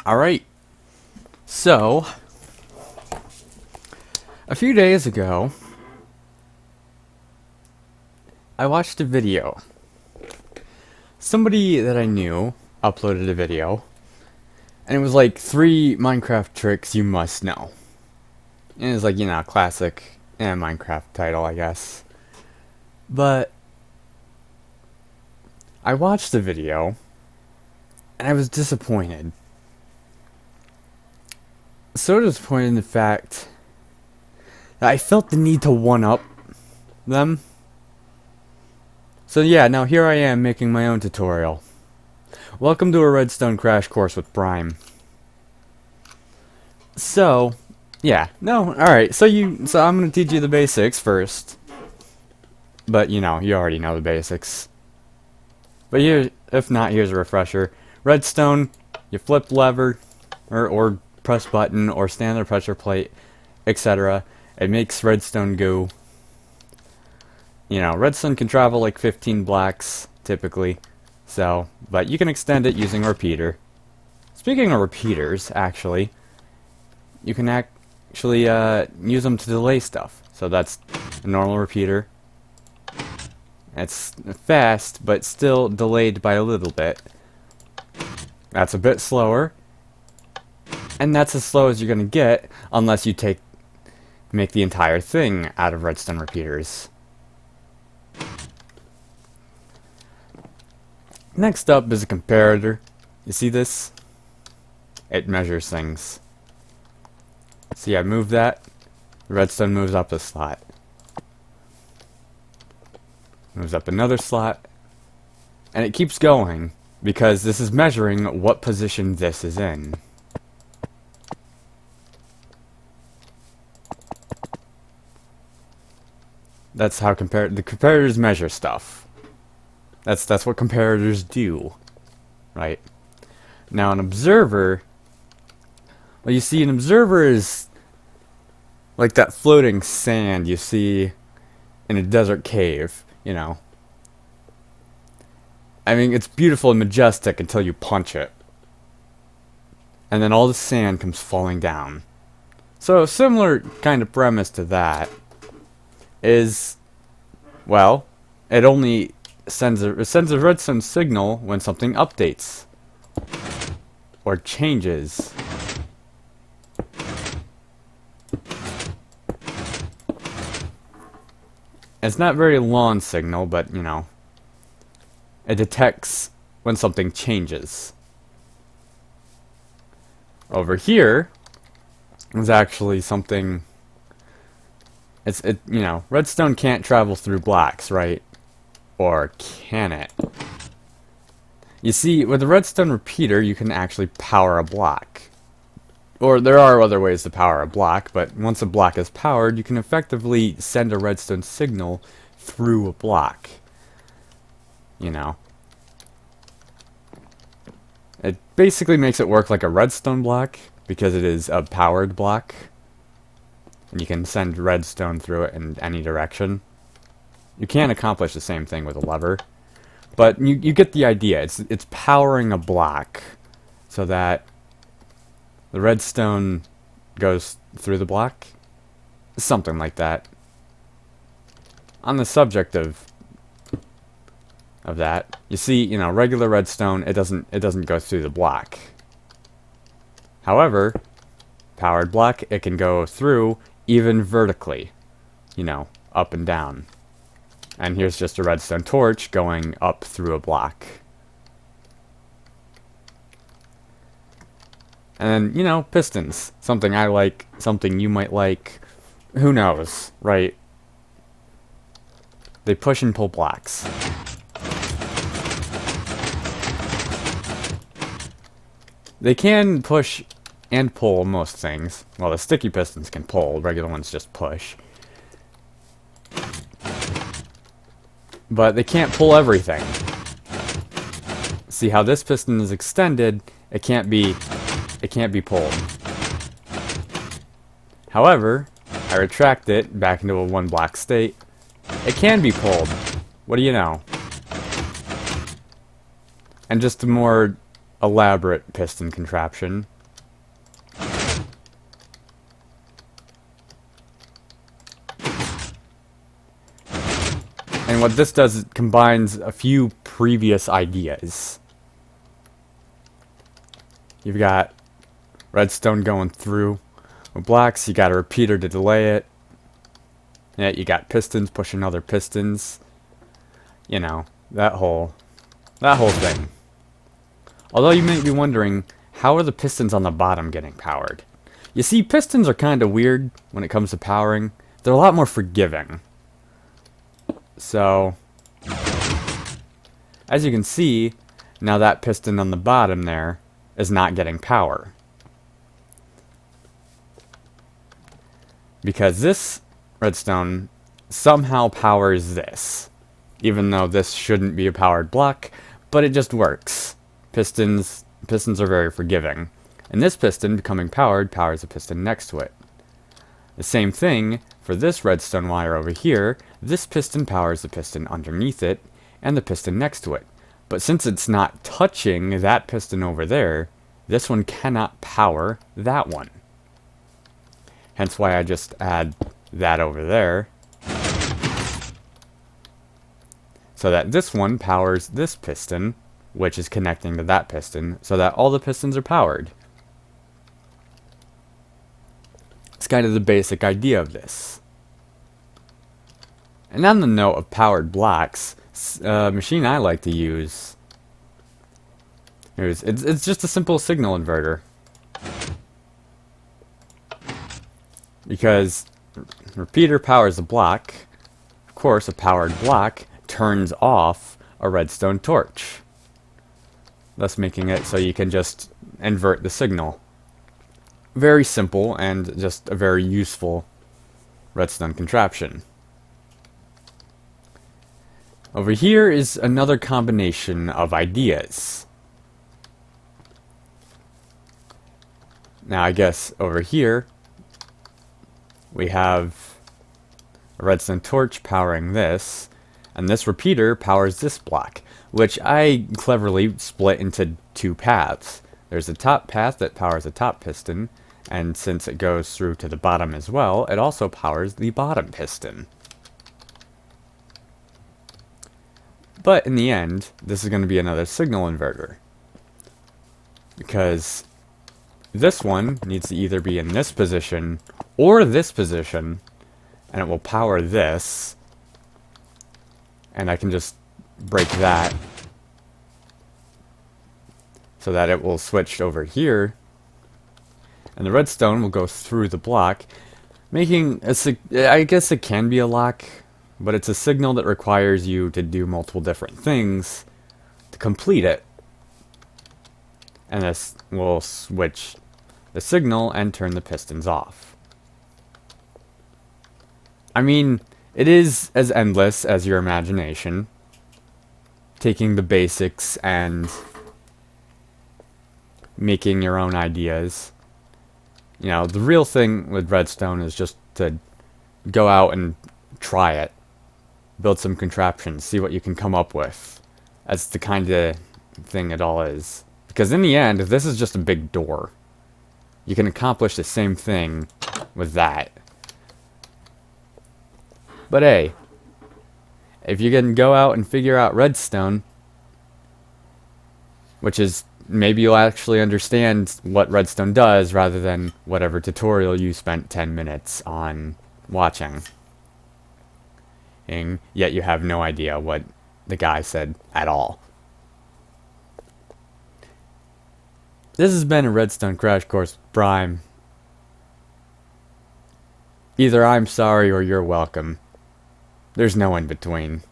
Alright, so, a few days ago, I watched a video. Somebody that I knew uploaded a video, and it was like 3 Minecraft tricks you must know. And it's like, classic Minecraft title, I guess. But, I watched the video, and I was disappointed. So disappointed in the fact that I felt the need to one-up them. So yeah, now here I am making my own tutorial. Welcome to a Redstone crash course with Prime. So, yeah, no, alright, so I'm gonna teach you the basics first. But, you already know the basics. But if not, here's a refresher. Redstone, you flip lever, or press button, or stand on a pressure plate, etc. It makes redstone goo. Redstone can travel like 15 blocks, typically. So, but you can extend it using a repeater. Speaking of repeaters, actually, you can actually use them to delay stuff. So that's a normal repeater. It's fast, but still delayed by a little bit. That's a bit slower. And that's as slow as you're gonna get, unless you make the entire thing out of redstone repeaters. Next up is a comparator. You see this? It measures things. See, I move that, the redstone moves up a slot. Moves up another slot. And it keeps going, because this is measuring what position this is in. That's how the comparators measure stuff. That's what comparators do, right? Now an observer, well, you see, an observer is like that floating sand you see in a desert cave, I mean, it's beautiful and majestic until you punch it. And then all the sand comes falling down. So a similar kind of premise to that is, well, it only sends a redstone signal when something updates or changes. It's not very long signal, but it detects when something changes. Over here is actually something. Redstone can't travel through blocks, right? Or can it? You see, with a redstone repeater, you can actually power a block. Or there are other ways to power a block, but once a block is powered, you can effectively send a redstone signal through a block. It basically makes it work like a redstone block, because it is a powered block. And you can send redstone through it in any direction. You can accomplish the same thing with a lever, but you get the idea. It's powering a block so that the redstone goes through the block, something like that. On the subject of that, you see, regular redstone, it doesn't go through the block. However, powered block, it can go through even vertically, up and down. And here's just a redstone torch going up through a block. And then, pistons. Something I like, something you might like. Who knows, right? They push and pull blocks. They can push and pull most things. Well, the sticky pistons can pull, regular ones just push. But they can't pull everything. See how this piston is extended, it can't be pulled. However, I retract it back into a 1 block state. It can be pulled. What do you know? And just a more elaborate piston contraption what this does is it combines a few previous ideas. You've got redstone going through with blocks, you got a repeater to delay it. Yeah, you got pistons pushing other pistons. You know, that whole thing. Although you may be wondering, how are the pistons on the bottom getting powered? You see, pistons are kind of weird when it comes to powering. They're a lot more forgiving. So, as you can see, now that piston on the bottom there is not getting power. Because this redstone somehow powers this. Even though this shouldn't be a powered block, but it just works. Pistons are very forgiving. And this piston becoming powered powers the piston next to it. The same thing for this redstone wire over here. This piston powers the piston underneath it and the piston next to it. But since it's not touching that piston over there, this one cannot power that one. Hence why I just add that over there. So that this one powers this piston, which is connecting to that piston, so that all the pistons are powered. It's kind of the basic idea of this. And on the note of powered blocks, machine I like to use, it's just a simple signal inverter. Because repeater powers a block, of course a powered block turns off a redstone torch, thus making it so you can just invert the signal. Very simple and just a very useful redstone contraption. Over here is another combination of ideas. Now I guess over here we have a redstone torch powering this, and this repeater powers this block, which I cleverly split into two paths. There's a top path that powers the top piston, and since it goes through to the bottom as well, it also powers the bottom piston. But in the end, this is going to be another signal inverter. Because this one needs to either be in this position or this position, and it will power this. And I can just break that so that it will switch over here, and the redstone will go through the block, making I guess it can be a lock, but it's a signal that requires you to do multiple different things to complete it. And this will switch the signal and turn the pistons off. I mean, it is as endless as your imagination, taking the basics and making your own ideas. You know, the real thing with redstone is just to go out and try it. Build some contraptions, see what you can come up with. That's the kind of thing it all is. Because in the end, this is just a big door. You can accomplish the same thing with that. But hey, if you can go out and figure out redstone, which is, maybe you'll actually understand what redstone does rather than whatever tutorial you spent 10 minutes on watching. And yet you have no idea what the guy said at all. This has been a Redstone Crash Course with Prime. Either I'm sorry or you're welcome. There's no in between.